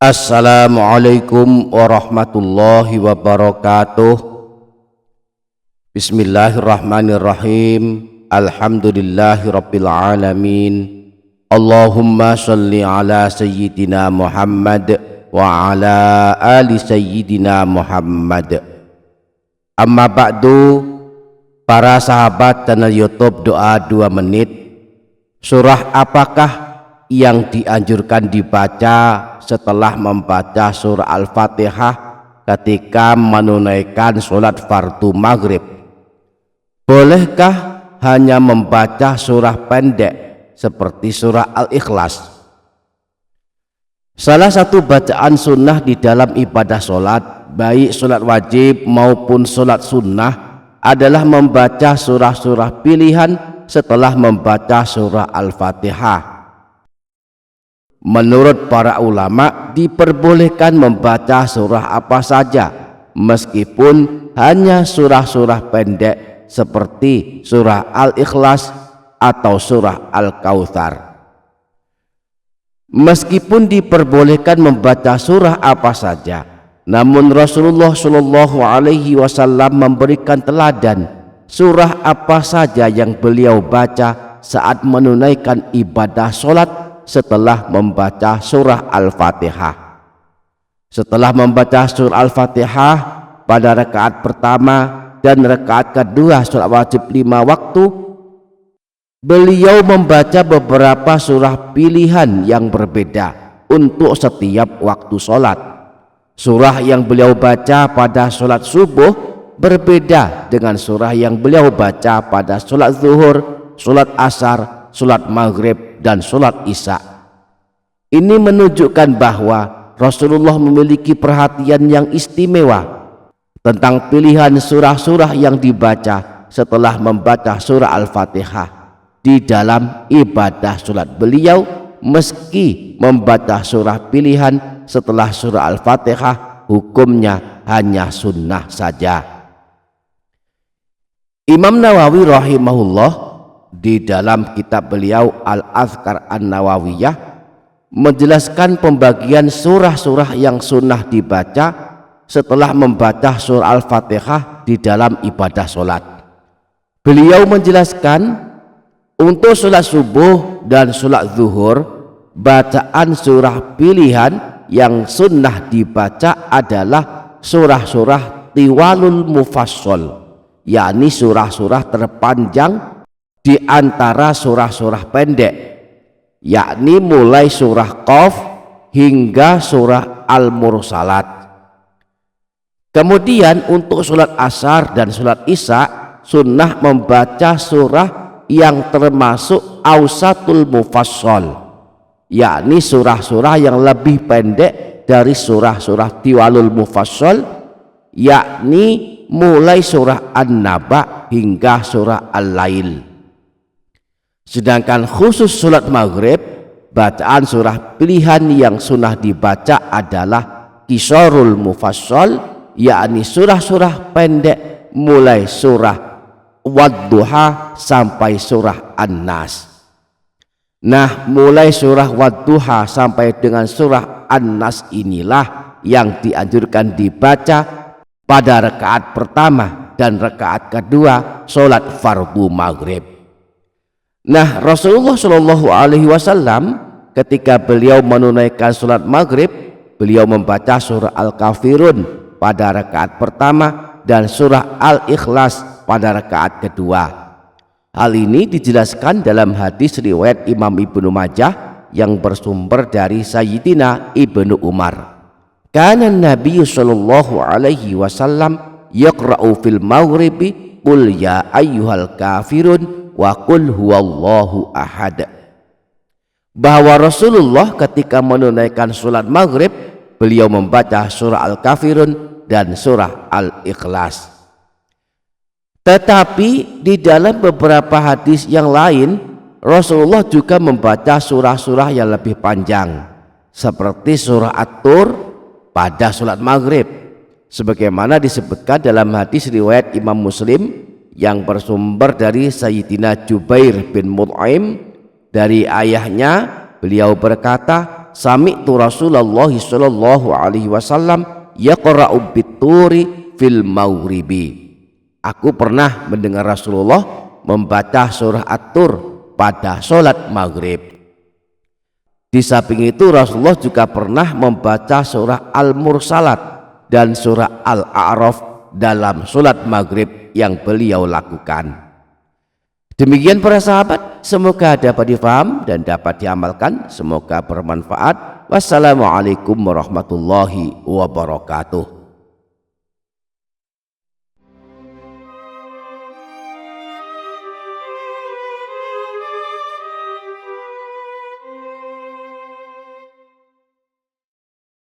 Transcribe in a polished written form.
Assalamualaikum warahmatullahi wabarakatuh. Bismillahirrahmanirrahim. Alhamdulillahi rabbil alamin. Allahumma sholli ala sayyidina Muhammad wa ala ali sayyidina Muhammad. Amma ba'du, para sahabat channel YouTube Doa 2 Menit. Surah apakah yang dianjurkan dibaca setelah membaca surah Al-Fatihah ketika menunaikan sholat fardu maghrib? Bolehkah hanya membaca surah pendek seperti surah Al-Ikhlas? Salah satu bacaan sunnah di dalam ibadah sholat, baik sholat wajib maupun sholat sunnah, adalah membaca surah-surah pilihan setelah membaca surah Al-Fatihah. Menurut para ulama, diperbolehkan membaca surah apa saja, meskipun hanya surah-surah pendek seperti surah Al-Ikhlas atau surah Al-Kautsar. Meskipun diperbolehkan membaca surah apa saja, namun Rasulullah Shallallahu Alaihi Wasallam memberikan teladan surah apa saja yang beliau baca saat menunaikan ibadah sholat setelah membaca surah Al-Fatihah. Setelah membaca surah Al-Fatihah pada rakaat pertama dan rakaat kedua sholat wajib 5 waktu, beliau membaca beberapa surah pilihan yang berbeda untuk setiap waktu sholat. Surah yang beliau baca pada sholat subuh berbeda dengan surah yang beliau baca pada sholat zuhur, sholat asar, sholat maghrib, dan sholat isya. Ini menunjukkan bahwa Rasulullah memiliki perhatian yang istimewa tentang pilihan surah-surah yang dibaca setelah membaca surah Al-Fatihah di dalam ibadah sholat beliau, meski membaca surah pilihan setelah surah Al-Fatihah hukumnya hanya sunnah saja. Imam Nawawi rahimahullah di dalam kitab beliau Al-Azkar An-Nawawiyah menjelaskan pembagian surah-surah yang sunnah dibaca setelah membaca surah Al-Fatihah di dalam ibadah sholat. Beliau menjelaskan untuk sholat subuh dan sholat zuhur, bacaan surah pilihan yang sunnah dibaca adalah surah-surah tiwalul mufassal, yakni surah-surah terpanjang di antara surah-surah pendek, yakni mulai surah Qaf hingga surah Al-Mursalat. Kemudian untuk sholat asar dan sholat isya sunnah membaca surah yang termasuk Ausatul Mufassal, yakni surah-surah yang lebih pendek dari surah-surah Tiwalul Mufassal, yakni mulai surah An-Naba hingga surah Al-Lail. Sedangkan khusus sholat maghrib, bacaan surah pilihan yang sunnah dibaca adalah Qisarul Mufassal, yakni surah-surah pendek mulai surah Wadduha sampai surah An-Nas. Nah, mulai surah Wadduha sampai dengan surah An-Nas inilah yang dianjurkan dibaca pada rakaat pertama dan rakaat kedua sholat fardu maghrib. Nah, Rasulullah Shallallahu Alaihi Wasallam ketika beliau menunaikan sholat maghrib, beliau membaca surah Al-Kafirun pada rakaat pertama dan surah Al-Ikhlas pada rakaat kedua. Hal ini dijelaskan dalam hadis riwayat Imam Ibnu Majah yang bersumber dari Sayyidina Ibnu Umar. Kana Nabi Shallallahu Alaihi Wasallam yaqra'u fil maghribi qul ya ayyuhal kafirun wa qul huwallahu ahad. Bahwa Rasulullah ketika menunaikan sholat maghrib, beliau membaca surah Al-Kafirun dan surah Al-Ikhlas. Tetapi di dalam beberapa hadis yang lain, Rasulullah juga membaca surah-surah yang lebih panjang seperti surah At-Tur pada sholat maghrib, sebagaimana disebutkan dalam hadis riwayat Imam Muslim yang bersumber dari Sayyidina Jubair bin Mut'im dari ayahnya beliau berkata, sami'tu Rasulullah sallallahu alaihi wasallam yaqra'u bit-turi fil maghribi. Aku pernah mendengar Rasulullah membaca surah At-Tur pada sholat maghrib. Di samping itu Rasulullah juga pernah membaca surah Al-Mursalat dan surah Al-A'raf dalam sholat maghrib yang beliau lakukan. Demikian para sahabat, semoga dapat difaham dan dapat diamalkan, semoga bermanfaat. Wassalamualaikum warahmatullahi wabarakatuh.